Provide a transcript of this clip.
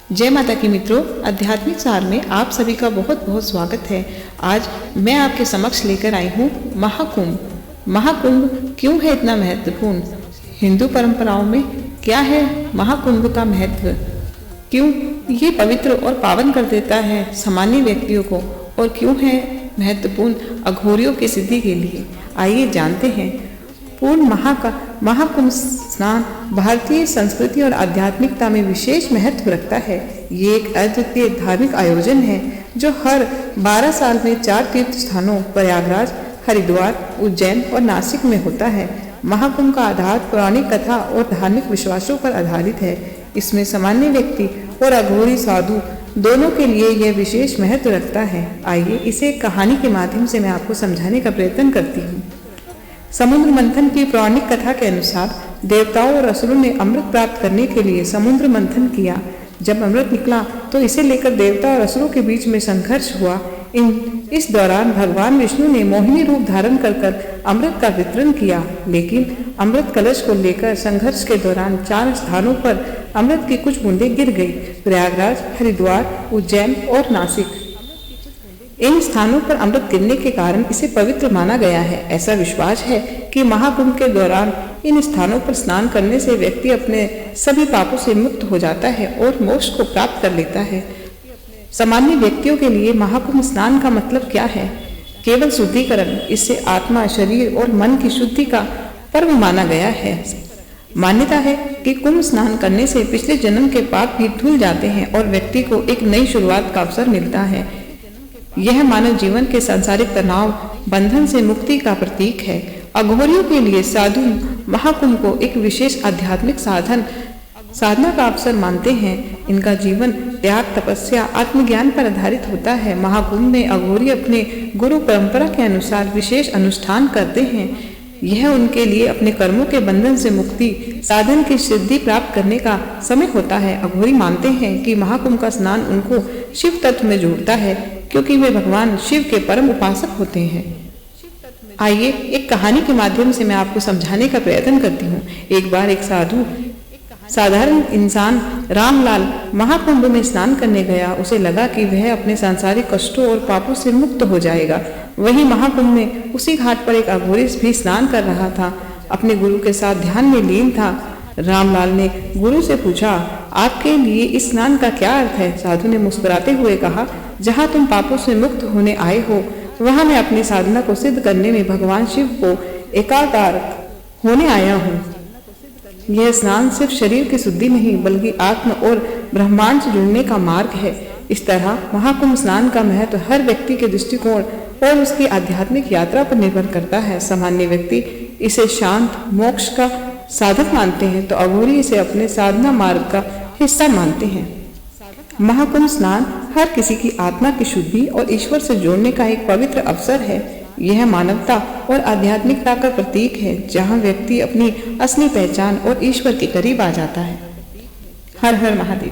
जय माता की मित्रों, आध्यात्मिक सार में आप सभी का बहुत बहुत स्वागत है। आज मैं आपके समक्ष लेकर आई हूँ महाकुंभ। महाकुंभ क्यों है इतना महत्वपूर्ण? हिंदू परंपराओं में क्या है महाकुंभ का महत्व? क्यों ये पवित्र और पावन कर देता है सामान्य व्यक्तियों को, और क्यों है महत्वपूर्ण अघोरियों की सिद्धि के लिए? आइए जानते हैं। पूर्ण महाकुंभ स्नान भारतीय संस्कृति और आध्यात्मिकता में विशेष महत्व रखता है। ये एक अद्वितीय धार्मिक आयोजन है जो हर 12 साल में 4 तीर्थ स्थानों प्रयागराज, हरिद्वार, उज्जैन और नासिक में होता है। महाकुंभ का आधार पौराणिक कथा और धार्मिक विश्वासों पर आधारित है। इसमें सामान्य व्यक्ति और अघोरी साधु दोनों के लिए यह विशेष महत्व रखता है। आइए इसे एक कहानी के माध्यम से मैं आपको समझाने का प्रयत्न करती हूँ। समुद्र मंथन की पौराणिक कथा के अनुसार देवताओं और असुरों ने अमृत प्राप्त करने के लिए समुद्र मंथन किया। जब अमृत निकला तो इसे लेकर देवता और असुरों के बीच में संघर्ष हुआ। इस दौरान भगवान विष्णु ने मोहिनी रूप धारण कर अमृत का वितरण किया, लेकिन अमृत कलश को लेकर संघर्ष के दौरान 4 स्थानों पर अमृत की कुछ बूंदें गिर गई: प्रयागराज, हरिद्वार, उज्जैन और नासिक। इन स्थानों पर अमृत गिरने के कारण इसे पवित्र माना गया है। ऐसा विश्वास है कि महाकुंभ के दौरान इन स्थानों पर स्नान करने से व्यक्ति अपने सभी पापों से मुक्त हो जाता है और मोक्ष को प्राप्त कर लेता है। सामान्य व्यक्तियों के लिए महाकुंभ स्नान का मतलब क्या है? केवल शुद्धिकरण। इससे आत्मा, शरीर और मन की शुद्धि का पर्व माना गया है। मान्यता है कि कुंभ स्नान करने से पिछले जन्म के पाप भी धुल जाते हैं और व्यक्ति को एक नई शुरुआत का अवसर मिलता है। यह मानव जीवन के सांसारिक तनाव, बंधन से मुक्ति का प्रतीक है। अघोरियों के लिए साधु महाकुंभ को एक विशेष आध्यात्मिक साधना का अवसर मानते हैं। इनका जीवन त्याग, तपस्या, आत्मज्ञान पर आधारित होता है। महाकुंभ में अघोरी अपने गुरु परंपरा के अनुसार विशेष अनुष्ठान करते हैं। यह उनके लिए अपने कर्मों के बंधन से मुक्ति, साधन की सिद्धि प्राप्त करने का समय होता है। अघोरी मानते हैं कि महाकुंभ का स्नान उनको शिव तत्व में जोड़ता है, क्योंकि वे भगवान शिव के परम उपासक होते हैं। आइए एक कहानी के माध्यम से मैं आपको समझाने का प्रयत्न करती हूँ। एक बार एक साधारण इंसान रामलाल महाकुंभ में स्नान करने गया। उसे लगा कि वह अपने सांसारिक कष्टों और पापों से मुक्त हो जाएगा। वहीं महाकुंभ में उसी घाट पर एक अघोरी भी स्नान कर रहा था, अपने गुरु के साथ ध्यान में लीन था। रामलाल ने गुरु से पूछा, आपके लिए इस स्नान का क्या अर्थ है? साधु ने मुस्कुराते हुए कहा, जहाँ तुम पापों से मुक्त होने आए हो, वहाँ मैं अपनी साधना को सिद्ध करने में भगवान शिव को एकाकार होने आया हूँ। यह स्नान सिर्फ शरीर की शुद्धि नहीं, बल्कि आत्म और ब्रह्मांड से जुड़ने का मार्ग है। इस तरह महाकुंभ स्नान का महत्व हर व्यक्ति के दृष्टिकोण और उसकी आध्यात्मिक यात्रा पर निर्भर करता है। सामान्य व्यक्ति इसे शांत, मोक्ष का साधक मानते हैं, तो अघोरी इसे अपने साधना मार्ग का हिस्सा मानते हैं। महाकुंभ स्नान हर किसी की आत्मा की शुद्धि और ईश्वर से जोड़ने का एक पवित्र अवसर है। यह मानवता और आध्यात्मिकता का प्रतीक है, जहाँ व्यक्ति अपनी असली पहचान और ईश्वर के करीब आ जाता है। हर हर महादेव।